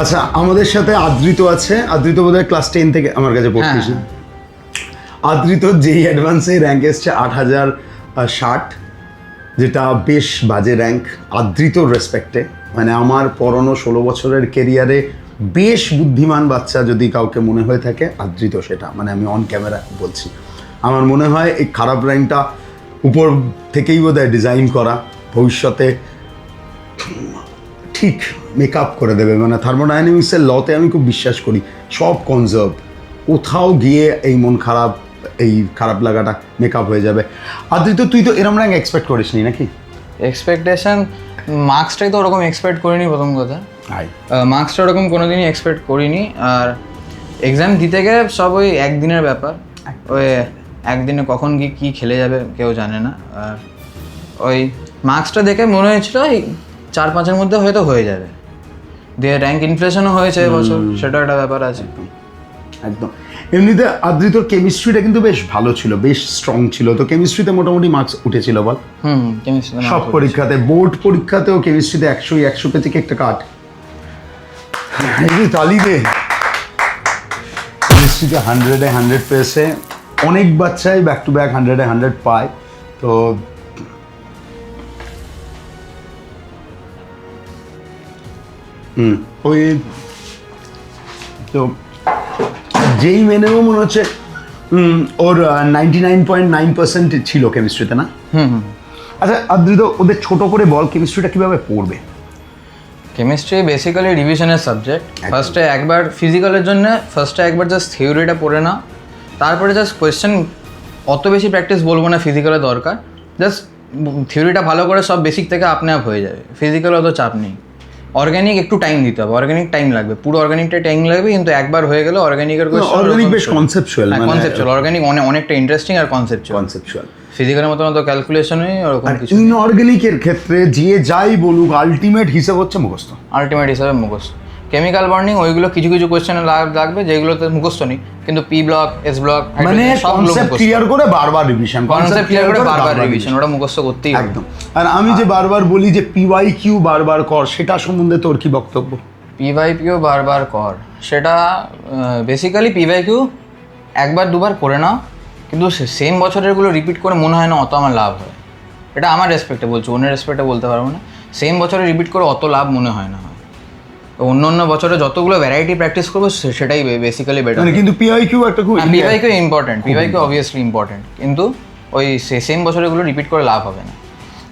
আচ্ছা, আমাদের সাথে আদৃত আছে। আদৃত বোধহয় ক্লাস 10 থেকে আমার কাছে পড়তিস না? আদৃত যেই অ্যাডভান্সে র্যাঙ্ক এসছে 8060, যেটা বেশ বাজে র্যাঙ্ক আদৃতর রেসপেক্টে। মানে আমার পড়ানো 16 বছরের কেরিয়ারে বেশ বুদ্ধিমান বাচ্চা যদি কাউকে মনে হয়ে থাকে আদৃত সেটা, মানে আমি অন ক্যামেরা বলছি। আমার মনে হয় এই খারাপ র্যাঙ্কটা উপর থেকেই বোধহয় ডিজাইন করা, ভবিষ্যতে ঠিক মেকআপ করে দেবে। মানে থার্মোডাইনামিক্সের লতে আমি খুব বিশ্বাস করি, সব কনজার্ভ, কোথাও গিয়ে এই মন খারাপ, এই খারাপ লাগাটা মেকআপ হয়ে যাবে। আদৃত তুই তো এরম র্যাঙ্ক এক্সপেক্ট করিসনি নাকি? এক্সপেকটেশন মার্কসটাই তো ওরকম এক্সপেক্ট করিনি প্রথম কথা। মার্কসটা ওরকম কোনোদিনই এক্সপেক্ট করিনি। আর এক্সাম দিতে গেলে সব ওই একদিনের ব্যাপার, ওই একদিনে কখন কী খেলে যাবে কেউ জানে না। আর ওই মার্কসটা দেখে মনে হয়েছিল এই 4-5-এর মধ্যে হয়তো হয়ে যাবে, দিয়ে র্যাঙ্ক ইনফ্লেশনও হয়েছে এবছর, সেটা একটা ব্যাপার আছে। একদম। এমনিতে আদৃতর কেমিস্ট্রিটা কিন্তু বেশ ভালো ছিল, বেশ স্ট্রং ছিল। তো কেমিস্ট্রিতে মোটামুটি মার্কস উঠেছিল বল? কেমিস্ট্রি সব পরীক্ষাতে, বোর্ড পরীক্ষাতেও কেমিস্ট্রিতে 100 পেতে কি একটা কাট, তালি দে। কেমিস্ট্রিতে 100-এ 100 পেয়েছে অনেক বাচ্চাই, ব্যাক টু ব্যাক 100-এ 100 পায়। তো ওই তো যেই মেনেও মনে হচ্ছে ওর 99.9% ছিল কেমিস্ট্রিতে, না? আচ্ছা আদৃত, ওদের ছোট করে বল কেমিস্ট্রিটা কীভাবে পড়বে? কেমিস্ট্রি বেসিক্যালি রিভিশনের সাবজেক্ট। ফার্স্টে একবার ফিজিক্যালের জন্য একবার জাস্ট থিওরিটা পড়ে নাও, তারপরে জাস্ট কোয়েশ্চেন, অত বেশি প্র্যাকটিস বলবো না ফিজিক্যালে দরকার, জাস্ট থিওরিটা ভালো করে সব বেসিক থেকে আপনি আপ হয়ে যাবে। ফিজিক্যালে অত চাপ নেই। অর্গ্যানিক একটু টাইম দিতে হবে, অর্গ্যানিক টাইম লাগবে, পুরো অর্গ্যানিকটা টাইম লাগবে, কিন্তু একবার হয়ে গেলে অর্গ্যানিকের অর্গ্যানিক বেশ কনসেপচুয়াল, কনসেপচুয়াল অর্গ্যানিক অনেকটা ইন্টারেস্টিং আর কনসেপচুয়াল। ফিজিক্যালের মতো তো ক্যালকুলেশনই ওরকম কিছু। ইনঅর্গ্যানিকের ক্ষেত্রে যে যাই বলুক আলটিমেট হিসাব হচ্ছে মুখস্থ, আলটিমেট হিসাবে মুখস্থ। কেমিক্যাল বন্ডিং ওইগুলো কিছু কোয়েশ্চেনে লাগবে যেগুলোতে মুখস্থ নেই, কিন্তু পি ব্লক, এস ব্লক, মানে কনসেপ্ট ক্লিয়ার করে বারবার রিভিশন, কনসেপ্ট ক্লিয়ার করে বারবার রিভিশন, ওটা মুখস্থ করতেই হবে। একদম। আর আমি যে বারবার বলি যে পিওয়াইকিউ বারবার কর, সেটা সম্বন্ধে তোর কি বক্তব্য? পিওয়াইকিউ বারবার কর, সেটা বেসিক্যালি পিওয়াইকিউ একবার দুবার করে নাও, কিন্তু সেম বছরেরগুলো রিপিট করে মনে হয় না অত আমার লাভ হয়। এটা আমার রেসপেক্টে বলছি, অন্য রেসপেক্টে বলতে পারবো না। সেম বছরে রিপিট করে অত লাভ মনে হয় না। অন্য বছরে যতগুলো ভ্যারাইটি প্র্যাকটিস করবো সেটাই বেসিক্যালি বেটার। কিন্তু পিওয়াইকিউ একটা খুব PYQ important, PYQ obviously important, কিন্তু ওই সেম বছরেগুলো রিপিট করে লাভ হবে না।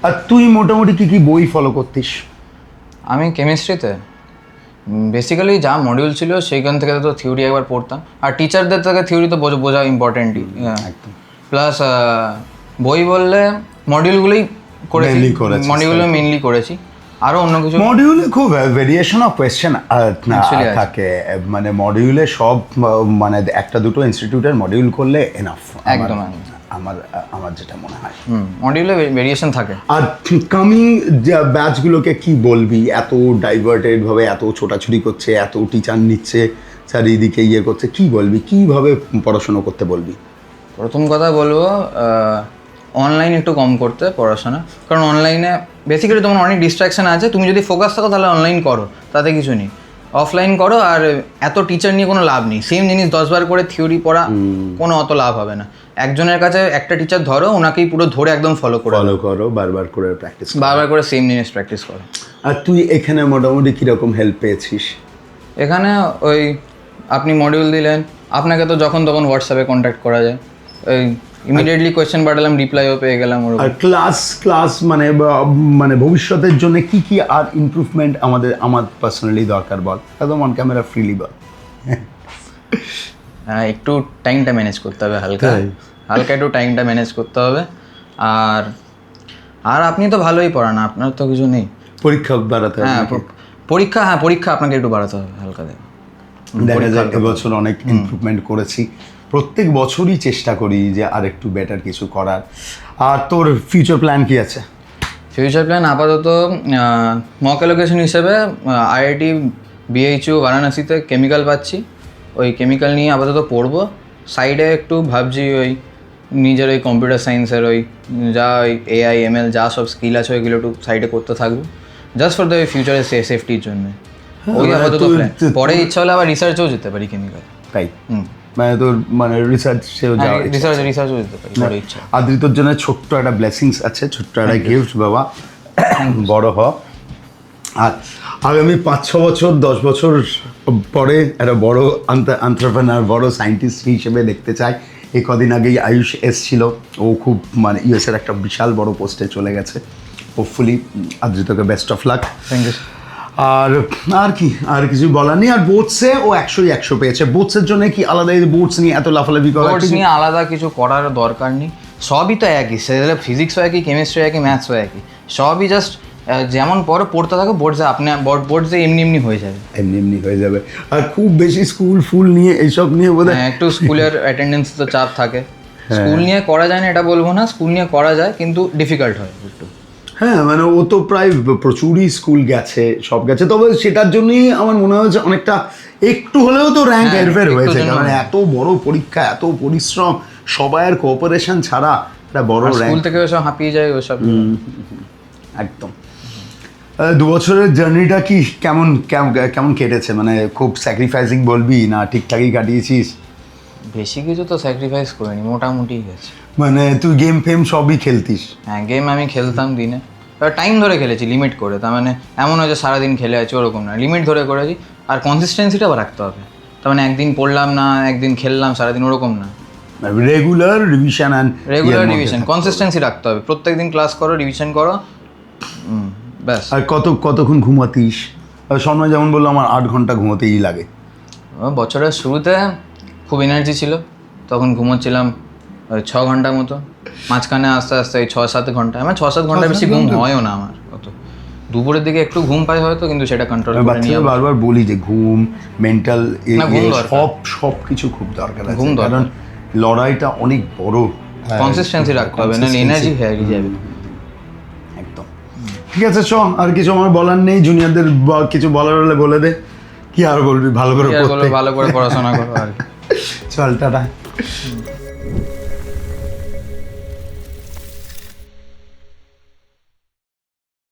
আর তুই মোটামুটি কি বই ফলো করতিস? আমি কেমিস্ট্রিতে বেসিক্যালি যা মডিউল ছিল সেইখান থেকে তো থিওরি একবার পড়তাম, আর টিচারদের থেকে থিওরি তো বোঝা ইম্পর্টেন্টই। একদম। প্লাস বই বললে মডিউলগুলোই করেছি, মডিউলগুলো মেনলি করেছি। আরও অন্য কিছু মডিউলে খুব ভেরিয়েশন অফ কোয়েশ্চেন থাকে, মানে মডিউলে সব, মানে একটা দুটো ইনস্টিটিউটের মডিউল করলে এনাফ। একদম আমার যেটা মনে হয় মডিউলে ভেরিয়েশন থাকে। আর কামিং ব্যাচগুলোকে কি বলবি? এত ডাইভার্টেড ভাবে এত ছোটাছুটি করছে, এত টিচার নিচ্ছে চারিদিকে, ইয়ে করছে, কি বলবি? কিভাবে পড়াশোনা করতে বলবি? প্রথম কথা বলবো অনলাইন একটু কম করতে পড়াশোনা, কারণ অনলাইনে বেসিক্যালি তোমার অনেক ডিস্ট্রাকশান আছে। তুমি যদি ফোকাস থাকো তাহলে অনলাইন করো, তাতে কিছু নেই। অফলাইন করো, আর এত টিচার নিয়ে কোনো লাভ নেই। সেম জিনিস 10 বার করে থিওরি পড়া কোনো অত লাভ হবে না। একজনের কাছে একটা টিচার ধরো, ওনাকেই পুরো ধরে একদম ফলো করো, বারবার করে প্র্যাকটিস, বারবার করে সেম জিনিস প্র্যাকটিস করো। আর তুই এখানে মোটামুটি কীরকম হেল্প পেয়েছিস? এখানে ওই আপনি মডিউল দিলেন, আপনাকে তো যখন তখন হোয়াটসঅ্যাপে কন্ট্যাক্ট করা যায়, ওই ইমিডিয়েটলি কোয়েশ্চেন পাঠালাম, রিপ্লাইও পেয়ে গেলাম। আর ক্লাস মানে ভবিষ্যতের জন্য কি আর ইমপ্রুভমেন্ট আমার পার্সোনালি দরকার বল, একদম অন ক্যামেরা ফ্রিলি বল। হ্যাঁ, একটু টাইমটা ম্যানেজ করতে হবে, হালকা একটু টাইমটা ম্যানেজ করতে হবে। আর আপনি তো ভালোই পড়ান, আপনার তো কিছু নেই। পরীক্ষা বাড়াতে হবে? পরীক্ষা আপনাকে একটু বাড়াতে হবে হালকা। দেখা যায় এবছর অনেক ইমপ্রুভমেন্ট করেছি, প্রত্যেক বছরই চেষ্টা করি যে আর একটু বেটার কিছু করার। আর তোর ফিউচার প্ল্যান কি আছে? ফিউচার প্ল্যান আপাতত মক অ্যালোকেশন হিসেবে IIT BHU বারাণসীতে কেমিক্যাল পাচ্ছি, ওই কেমিক্যাল নিয়ে আপাতত পড়বো। সাইডে একটু ভাবছি ওই নিজের ওই কম্পিউটার সায়েন্সের ওই যা ওই AI ML যা সব স্কিল আছে ওইগুলো একটু সাইডে করতে থাকবো, জাস্ট ফর দ্য ফিউচারের সেফটির জন্য। ওই মানে আপাতত তুই- plan। তুই- পরে ইচ্ছা হলে আবার রিসার্চেও যেতে পারি কেমিক্যাল। তাই হুম, মানে তোর মানে রিসার্চেও যাওয়া রিসার্চেও যেতে পারি পরে ইচ্ছা। আদৃতর জন্য ছোট্ট একটা ব্লেসিংস আছে, ছোট্ট একটা গিফট বাবা, বড় হ। আর আগামী 5-6 বছর 10 বছর পরে একটা বড় এন্টারপ্রেনার, বড় সায়েন্টিস্ট হিসেবে দেখতে চাই। এই কদিন আগেই আয়ুষ এসছিল, ও খুব মানে ইউএসের একটা বিশাল বড় পোস্টে চলে গেছে। হোপফুলি আদৃতকে best of luck. Thank you. আর আর কি, আর কিছু বলার নেই। আর বোর্ডসে ও 100 পেয়েছে। বোর্ডসের জন্য কি আলাদা বোর্ডস নিয়ে এত লাফালাফি করা? কোর্স নিয়ে আলাদা কিছু করার দরকার নেই, সবই তো একই, সেটা ফিজিক্সও একই, কেমিস্ট্রি একই, ম্যাথসও একই, সবই জাস্ট যেমন পড়তে থাকো বোর্ডসে বোর্ডসে এমনি এমনি হয়ে যাবে। এমনি এমনি হয়ে যাবে। আর খুব বেশি স্কুল ফুল নিয়ে এইসব নিয়ে বোধ হ্যাঁ, একটু স্কুলের অ্যাটেন্ডেন্স তো চাপ থাকে। স্কুল নিয়ে করা যায় না এটা বলবো না, স্কুল নিয়ে করা যায় কিন্তু ডিফিকাল্ট হয় একটু। হ্যাঁ মানে ও তো প্রায় প্রচুরই স্কুল গেছে, সব গেছে, তবে সেটার জন্যই আমার মনে হয়েছে অনেকটা একটু হলেও তো র্যাঙ্ক হ্যাঁ, হেরফের একটু হয়েছে, জন্য কারণ এত বড় পরীক্ষা, এত পরিশ্রম, সবাইয়ের কোঅপারেশন ছাড়া একটা বড় স্কুল র্যাঙ্ক। থেকে ওসব হাঁপিয়ে যায় ওসব। একদম। 2 বছরের জার্নিটা কি কেমন কেমন কেটেছে? মানে খুব স্যাক্রিফাইসিং বলবি না ঠিকঠাকই কাটিয়েছিস? বেশি কিছু তো স্যাক্রিফাইস করিনি, মোটামুটি গেছে। মানে তুই গেম ফেম সবই খেলতিস? হ্যাঁ, গেম আমি খেলতাম দিনে, টাইম ধরে খেলেছি, লিমিট করে। তার মানে এমন হয় যে সারাদিন খেলে আছি ওরকম না, লিমিট ধরে করেছি। আর কনসিস্টেন্সিটা রাখতে হবে, তার মানে একদিন পড়লাম না, একদিন খেললাম সারাদিন, ওরকম না। Regular revision and regular revision, consistency রাখতে হবে, প্রত্যেক দিন ক্লাস করো, রিভিশন করো, ব্যাস। আর কতক্ষণ ঘুমাতিস? সময় যেমন বললো আমার 8 ঘন্টা ঘুমোতেই লাগে। বছরের শুরুতে খুব এনার্জি ছিল, তখন ঘুমোচ্ছিলাম 6 ঘন্টার মতো। মাঝখানে আস্তে আস্তে 6-7 ঘন্টা, আমার 6-7 ঘন্টা বেশি ঘুম হয়ও না আমার অত। দুপুরের দিকে একটু ঘুম পাই হয়তো, কিন্তু সেটা কন্ট্রোল করে নিয়ে বাচ্চাদের বারবার বলি যে ঘুম, মেন্টাল, না, ঘুম দরকার। সব কিছু খুব দরকার আছে, ঘুম দরকার। কারণ লড়াইটা অনেক বড়। কনসিস্টেন্সি রাখতে হবে, নাহলে এনার্জি হারিয়ে যাবে। একদম। ঠিক আছে, চ, আর কিছু আমার বলার নেই। জুনিয়রদের কিছু বলার হলে বলে দে। কি আর বলবি? ভালো করে পড়তে, ভালো করে পড়াশোনা করো আর কি। চল, টাটা।